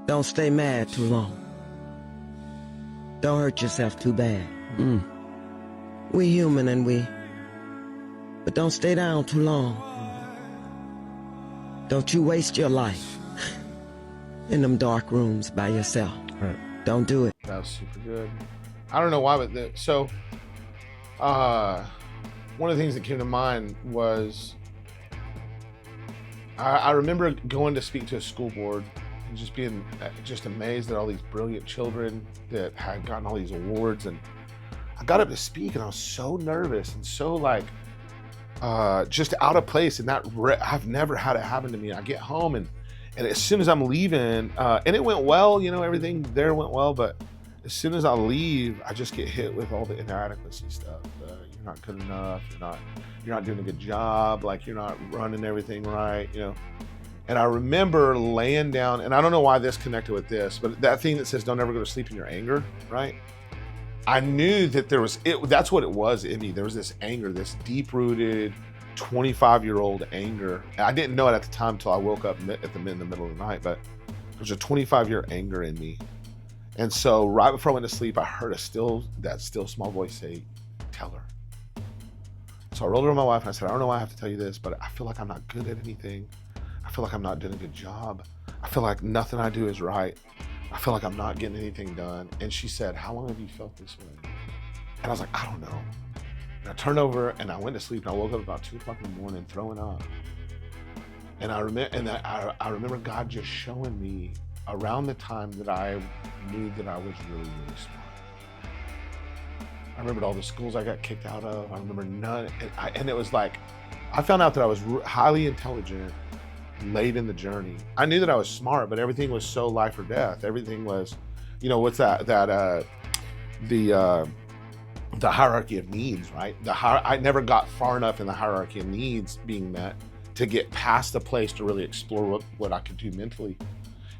Don't stay mad too long. Don't hurt yourself too bad. We human but don't stay down too long. Don't you waste your life in them dark rooms by yourself. Right. Don't do it. That was super good. I don't know why, but one of the things that came to mind was I remember going to speak to a school board and just being just amazed at all these brilliant children that had gotten all these awards. And I got up to speak and I was so nervous and so like just out of place. And I've never had it happen to me. I get home and as soon as I'm leaving, and it went well, everything there went well, but as soon as I leave, I just get hit with all the inadequacy stuff. You're not good enough. You're not doing a good job. Like you're not running everything right, And I remember laying down, and I don't know why this connected with this, but that thing that says don't ever go to sleep in your anger, right? I knew that that's what it was in me. There was this anger, this deep-rooted 25-year-old anger. And I didn't know it at the time until I woke up in the middle of the night, but there's a 25-year anger in me. And so right before I went to sleep, I heard that still small voice say, tell her. So I rolled over to my wife and I said, I don't know why I have to tell you this, but I feel like I'm not good at anything. I feel like I'm not doing a good job. I feel like nothing I do is right. I feel like I'm not getting anything done. And she said, how long have you felt this way? And I was like, I don't know. And I turned over and I went to sleep and I woke up about 2 o'clock in the morning throwing up. And I remember God just showing me around the time that I knew that I was really, really smart. I remembered all the schools I got kicked out of. I remember none. And it was like, I found out that I was highly intelligent late in the journey. I knew that I was smart, but everything was so life or death. Everything was, what's that? The hierarchy of needs, right? I never got far enough in the hierarchy of needs being met to get past the place to really explore what I could do mentally.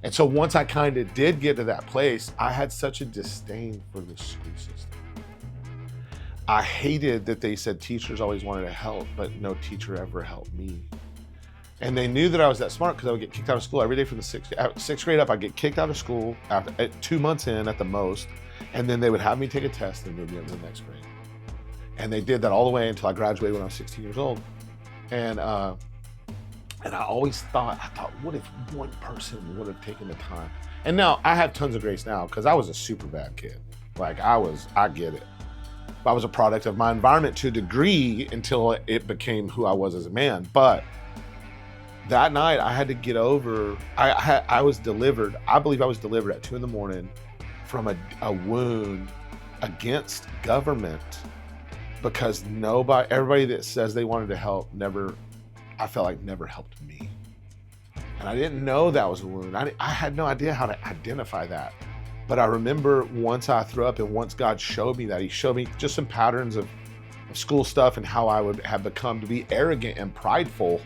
And so once I kind of did get to that place, I had such a disdain for the school system. I hated that they said teachers always wanted to help, but no teacher ever helped me. And they knew that I was that smart because I would get kicked out of school every day from the sixth grade up. I'd get kicked out of school after 2 months in at the most, and then they would have me take a test and move me up to the next grade. And they did that all the way until I graduated when I was 16 years old. And I always thought, what if one person would have taken the time? And now I have tons of grace now because I was a super bad kid. Like I get it. I was a product of my environment to a degree until it became who I was as a man. But that night I had to get over, I was delivered, I believe I was delivered at 2 a.m. from a wound against government because everybody that says they wanted to help I felt like never helped me. And I didn't know that was a wound. I had no idea how to identify that. But I remember once I threw up and once God showed me that, he showed me just some patterns of school stuff and how I would have become to be arrogant and prideful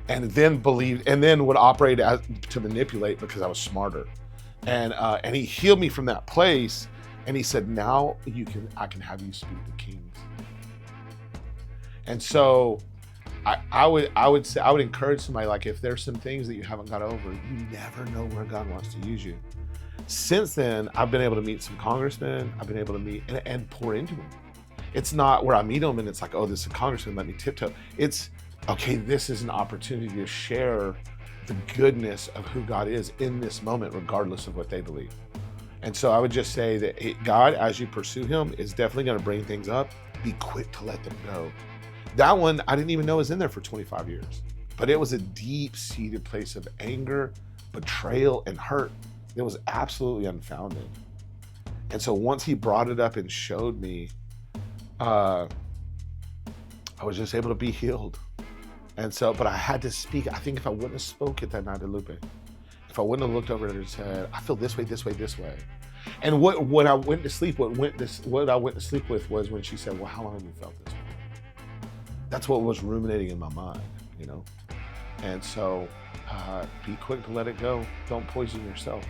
and then would operate to manipulate because I was smarter. And he healed me from that place. And he said, now I can have you speak to kings. And so I would encourage somebody, like, if there's some things that you haven't got over, you never know where God wants to use you. Since then, I've been able to meet some congressmen. I've been able to meet and pour into them. It's not where I meet them and it's like, oh, this is a congressman, let me tiptoe. It's, okay, this is an opportunity to share the goodness of who God is in this moment, regardless of what they believe. And so I would just say that God, as you pursue him, is definitely going to bring things up. Be quick to let them go. That one, I didn't even know was in there for 25 years, but it was a deep-seated place of anger, betrayal, and hurt. It was absolutely unfounded. And so once he brought it up and showed me, I was just able to be healed. And so, but I had to speak. I think if I wouldn't have spoken that night to Lupe, if I wouldn't have looked over at her and said, I feel this way, this way, this way. And what I went to sleep with was when she said, well, how long have you felt this way? That's what was ruminating in my mind, And so be quick to let it go. Don't poison yourself.